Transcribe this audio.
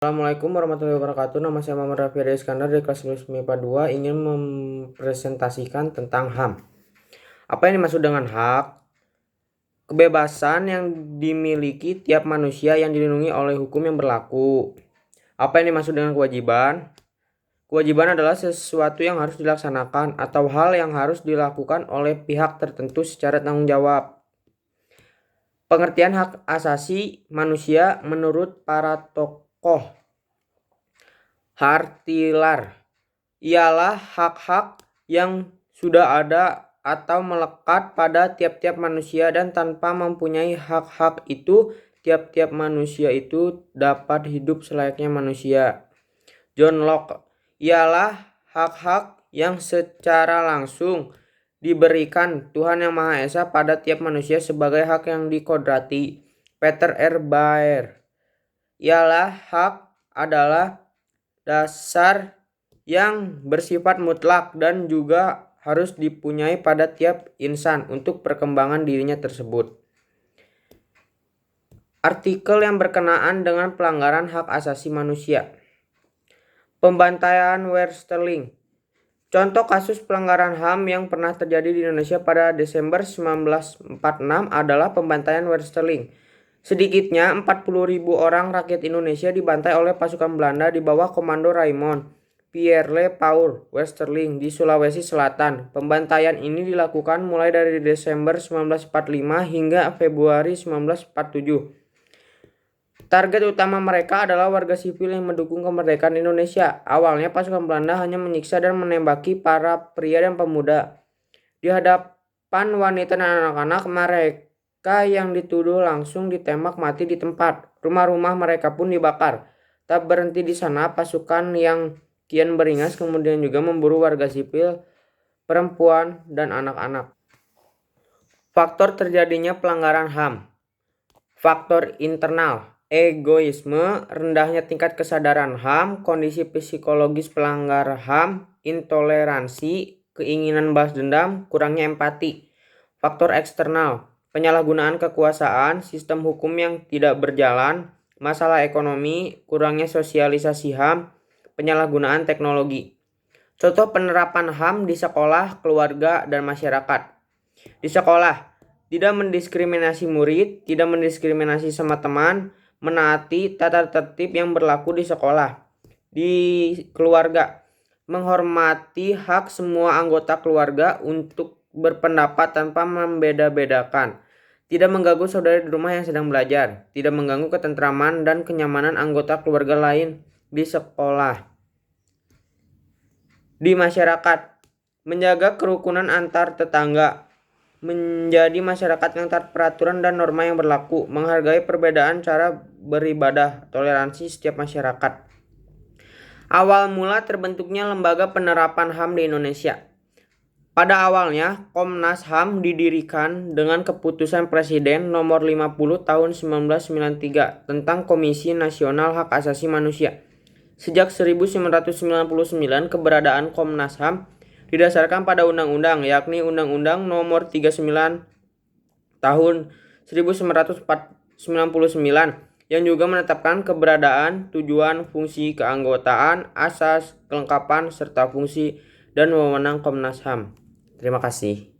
Assalamualaikum warahmatullahi wabarakatuh. Nama saya Muhammad Raffi Arya Iskandar dari kelas 11 MIPA 2 ingin mempresentasikan tentang HAM. Apa yang dimaksud dengan hak? Kebebasan yang dimiliki tiap manusia yang dilindungi oleh hukum yang berlaku. Apa yang dimaksud dengan kewajiban? Kewajiban adalah sesuatu yang harus dilaksanakan atau hal yang harus dilakukan oleh pihak tertentu secara tanggung jawab. Pengertian hak asasi manusia menurut para tokoh Hartilar ialah hak-hak yang sudah ada atau melekat pada tiap-tiap manusia dan tanpa mempunyai hak-hak itu, tiap-tiap manusia itu dapat hidup selayaknya manusia. John Locke ialah hak-hak yang secara langsung diberikan Tuhan Yang Maha Esa pada tiap manusia sebagai hak yang dikodrati. Peter R. Baer ialah hak adalah dasar yang bersifat mutlak dan juga harus dipunyai pada tiap insan untuk perkembangan dirinya tersebut. Artikel yang berkenaan dengan pelanggaran hak asasi manusia. Pembantaian Westerling. Contoh kasus pelanggaran HAM yang pernah terjadi di Indonesia pada Desember 1946 adalah pembantaian Westerling. Sedikitnya 40.000 orang rakyat Indonesia dibantai oleh pasukan Belanda di bawah komando Raymond Pierre Paul Westerling di Sulawesi Selatan. Pembantaian ini dilakukan mulai dari Desember 1945 hingga Februari 1947. Target utama mereka adalah warga sipil yang mendukung kemerdekaan Indonesia. Awalnya pasukan Belanda hanya menyiksa dan menembaki para pria dan pemuda. Di hadapan wanita dan anak-anak, mereka yang dituduh langsung ditembak mati di tempat. Rumah-rumah mereka pun dibakar. Tak berhenti di sana, pasukan yang kian beringas kemudian juga memburu warga sipil, perempuan, dan anak-anak. Faktor terjadinya pelanggaran HAM. Faktor internal. Egoisme, rendahnya tingkat kesadaran HAM, kondisi psikologis pelanggar HAM, intoleransi, keinginan balas dendam, kurangnya empati. Faktor eksternal, penyalahgunaan kekuasaan, sistem hukum yang tidak berjalan, masalah ekonomi, kurangnya sosialisasi HAM, penyalahgunaan teknologi. Contoh penerapan HAM di sekolah, keluarga, dan masyarakat. Di sekolah, tidak mendiskriminasi murid, tidak mendiskriminasi sama teman, menaati tata tertib yang berlaku di sekolah. Di keluarga, menghormati hak semua anggota keluarga untuk berpendapat tanpa membeda-bedakan. Tidak mengganggu saudara di rumah yang sedang belajar. Tidak mengganggu ketentraman dan kenyamanan anggota keluarga lain di sekolah. Di masyarakat, menjaga kerukunan antar tetangga. Menjadi masyarakat yang taat peraturan dan norma yang berlaku, menghargai perbedaan cara beribadah, toleransi setiap masyarakat. Awal mula terbentuknya lembaga penerapan HAM di Indonesia. Pada awalnya, Komnas HAM didirikan dengan keputusan Presiden nomor 50 tahun 1993 tentang Komisi Nasional Hak Asasi Manusia. Sejak 1999, keberadaan Komnas HAM didasarkan pada undang-undang, yakni Undang-Undang Nomor 39 Tahun 1999 yang juga menetapkan keberadaan, tujuan, fungsi, keanggotaan, asas, kelengkapan, serta fungsi dan wewenang Komnas HAM. Terima kasih.